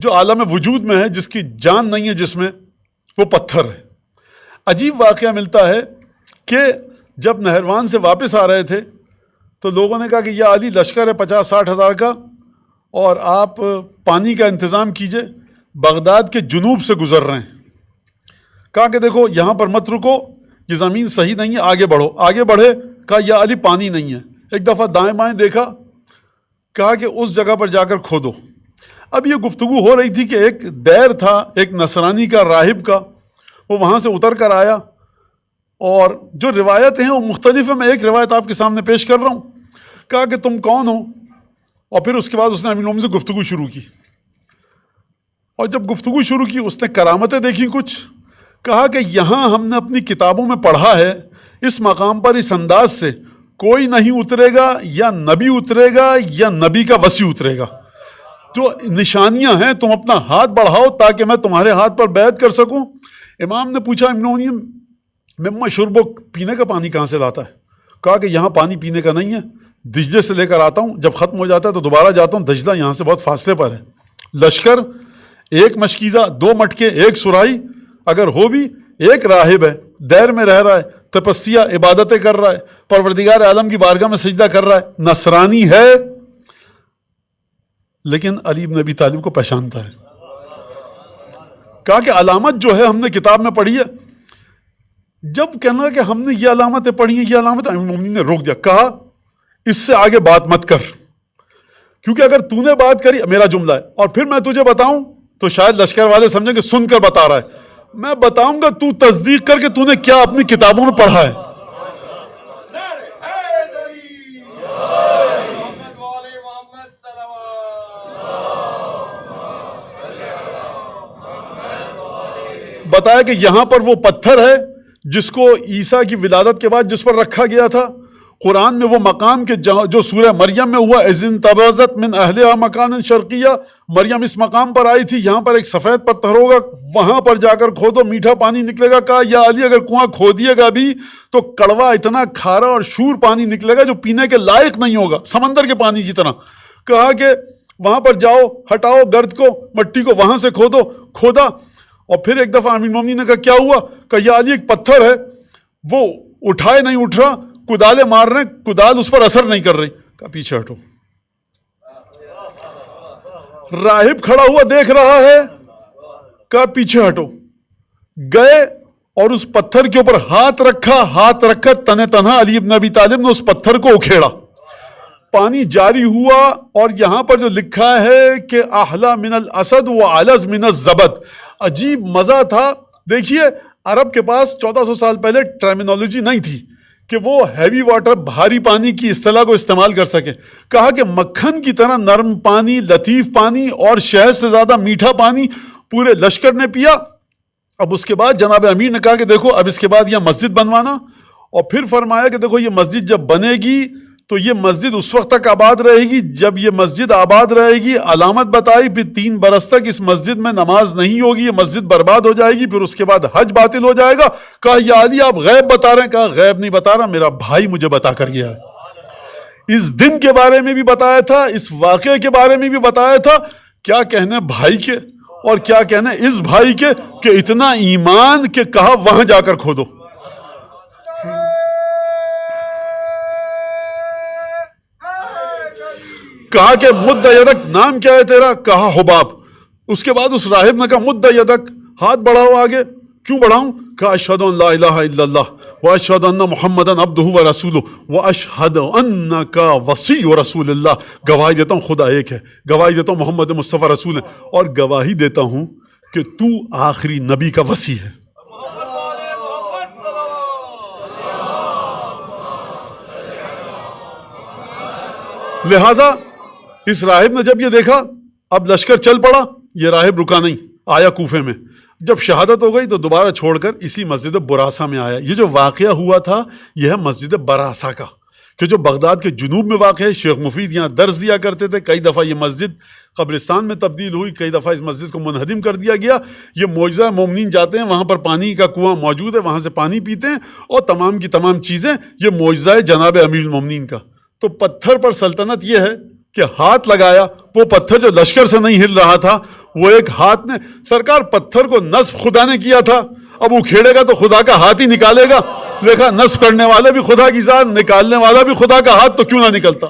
جو عالم وجود میں ہے، جس کی جان نہیں ہے جس میں، وہ پتھر ہے۔ عجیب واقعہ ملتا ہے کہ جب نہروان سے واپس آ رہے تھے تو لوگوں نے کہا کہ یا علی لشکر ہے 50-60 ہزار کا اور آپ پانی کا انتظام کیجئے، بغداد کے جنوب سے گزر رہے ہیں۔ کہا کہ دیکھو یہاں پر مت رکو، یہ زمین صحیح نہیں ہے، آگے بڑھو۔ آگے بڑھے، کہا یا علی پانی نہیں ہے۔ ایک دفعہ دائیں بائیں دیکھا، کہا کہ اس جگہ پر جا کر کھودو۔ اب یہ گفتگو ہو رہی تھی کہ ایک دیر تھا ایک نصرانی کا، راہب کا، وہ وہاں سے اتر کر آیا، اور جو روایتیں ہیں وہ مختلف ہیں، میں ایک روایت آپ کے سامنے پیش کر رہا ہوں۔ کہا کہ تم کون ہو؟ اور پھر اس کے بعد اس نے امیر المومنین سے گفتگو شروع کی، اور جب گفتگو شروع کی اس نے کرامتیں دیکھی کچھ۔ کہا کہ یہاں ہم نے اپنی کتابوں میں پڑھا ہے اس مقام پر اس انداز سے کوئی نہیں اترے گا، یا نبی اترے گا یا نبی کا وصی اترے گا۔ جو نشانیاں ہیں تم اپنا ہاتھ بڑھاؤ تاکہ میں تمہارے ہاتھ پر بیعت کر سکوں۔ امام نے پوچھا امیر المومنین مما شربو، پینے کا پانی کہاں سے لاتا ہے؟ کہا کہ یہاں پانی پینے کا نہیں ہے، دجلے سے لے کر آتا ہوں، جب ختم ہو جاتا ہے تو دوبارہ جاتا ہوں، دجلہ یہاں سے بہت فاصلے پر ہے۔ لشکر، ایک مشکیزہ، 2 مٹکے، 1 سرائی، اگر ہو بھی ایک راہب ہے، دیر میں رہ رہا ہے، تپسیا عبادتیں کر رہا ہے، پروردگار عالم کی بارگاہ میں سجدہ کر رہا ہے، نصرانی ہے لیکن علی بن ابی طالب کو پہچانتا ہے۔ کہا کہ علامت جو ہے ہم نے کتاب میں پڑھی ہے۔ جب کہنا کہ ہم نے یہ علامتیں پڑھی ہیں، یہ علامت، امیر المومنین نے روک دیا، کہا اس سے آگے بات مت کر، کیونکہ اگر تو نے بات کری، میرا جملہ ہے، اور پھر میں تجھے بتاؤں تو شاید لشکر والے سمجھیں کہ سن کر بتا رہا ہے۔ میں بتاؤں گا، تو تصدیق کر کے تو نے کیا اپنی کتابوں میں پڑھا ہے۔ بتایا کہ یہاں پر وہ پتھر ہے جس کو عیسیٰ کی ولادت کے بعد جس پر رکھا گیا تھا۔ قرآن میں وہ مقام کے جو سورہ مریم میں ہوا، اذ انتبذت من اہلہا مکانا شرقیہ، مریم اس مقام پر آئی تھی، یہاں پر ایک سفید پتھر ہوگا، وہاں پر جا کر کھودو، میٹھا پانی نکلے گا۔ کہا یا علی اگر کنواں کھودیے گا بھی تو کڑوا، اتنا کھارا اور شور پانی نکلے گا جو پینے کے لائق نہیں ہوگا، سمندر کے پانی کی طرح۔ کہا کہ وہاں پر جاؤ، ہٹاؤ گرد کو، مٹی کو، وہاں سے کھودو۔ کھودا، اور پھر ایک دفعہ امیر المومنین نے کہا کیا ہوا؟ کہ یا علی ایک پتھر ہے، وہ اٹھائے نہیں اٹھ رہا، کدالیں مار رہے ہیں، کدال اس پر اثر نہیں کر رہی۔ کہا پیچھے ہٹو۔ راہب کھڑا ہوا دیکھ رہا ہے، کہا پیچھے ہٹو۔ گئے اور اس پتھر کے اوپر ہاتھ رکھا، تنہ تنہا علی بن ابی طالب نے اس پتھر کو اکھیڑا، پانی جاری ہوا۔ اور یہاں پر جو لکھا ہے کہ احلی من الاسد وعلز من الزبد، عجیب مزہ تھا۔ دیکھیے عرب کے پاس 1400 سال پہلے ٹرمینالوجی نہیں تھی کہ وہ ہیوی واٹر، بھاری پانی کی اصطلاح کو استعمال کر سکے۔ کہا کہ مکھن کی طرح نرم پانی، لطیف پانی اور شہد سے زیادہ میٹھا پانی پورے لشکر نے پیا۔ اب اس کے بعد جناب امیر نے کہا کہ دیکھو اب اس کے بعد یہ مسجد بنوانا، اور پھر فرمایا کہ دیکھو یہ مسجد جب بنے گی تو یہ مسجد اس وقت تک آباد رہے گی جب یہ مسجد آباد رہے گی۔ علامت بتائی، پھر 3 برس تک اس مسجد میں نماز نہیں ہوگی، یہ مسجد برباد ہو جائے گی، پھر اس کے بعد حج باطل ہو جائے گا۔ کہا یا علی آپ غیب بتا رہے ہیں؟ کہا غیب نہیں بتا رہا، میرا بھائی مجھے بتا کر گیا ہے۔ اس دن کے بارے میں بھی بتایا تھا، اس واقعے کے بارے میں بھی بتایا تھا۔ کیا کہنے بھائی کے، اور کیا کہنے اس بھائی کے کہ اتنا ایمان کہ کہا وہاں جا کر کھودو۔ کہا کہ مد یدک، نام کیا ہے تیرا؟ کہا حباب۔ اس کے بعد اس راہب نے کہا مد یدک، ہاتھ بڑھاؤ آگے۔ کیوں بڑھاؤں؟ کہا اشہد ان لا الہ الا اللہ واشہد ان محمدا عبدہ ورسولہ واشہد انک وصی رسول اللہ، گواہی دیتا ہوں خدا ایک ہے، گواہی دیتا ہوں محمد مصطفیٰ رسول ہے، اور گواہی دیتا ہوں کہ تو آخری نبی کا وصی ہے۔ لہذا اس راہب نے جب یہ دیکھا، اب لشکر چل پڑا، یہ راہب رکا نہیں، آیا کوفے میں۔ جب شہادت ہو گئی تو دوبارہ چھوڑ کر اسی مسجد براسا میں آیا۔ یہ جو واقعہ ہوا تھا یہ ہے مسجد براسا کا، کہ جو بغداد کے جنوب میں واقع ہے۔ شیخ مفید یہاں درس دیا کرتے تھے، کئی دفعہ یہ مسجد قبرستان میں تبدیل ہوئی، کئی دفعہ اس مسجد کو منہدم کر دیا گیا۔ یہ معجزہ مومنین جاتے ہیں، وہاں پر پانی کا کنواں موجود ہے، وہاں سے پانی پیتے ہیں، اور تمام کی تمام چیزیں، یہ معجزہ ہے جناب امیر المومنین کا۔ تو پتھر پر سلطنت یہ ہے، کہ ہاتھ لگایا، وہ پتھر جو لشکر سے نہیں ہل رہا تھا، وہ ایک ہاتھ نے، سرکار پتھر کو نصب خدا نے کیا تھا، اب اکھیڑے گا تو خدا کا ہاتھ ہی نکالے گا. دیکھا نصب کرنے والا بھی خدا کی ذات، نکالنے والا بھی خدا کا ہاتھ، تو کیوں نہ نکلتا.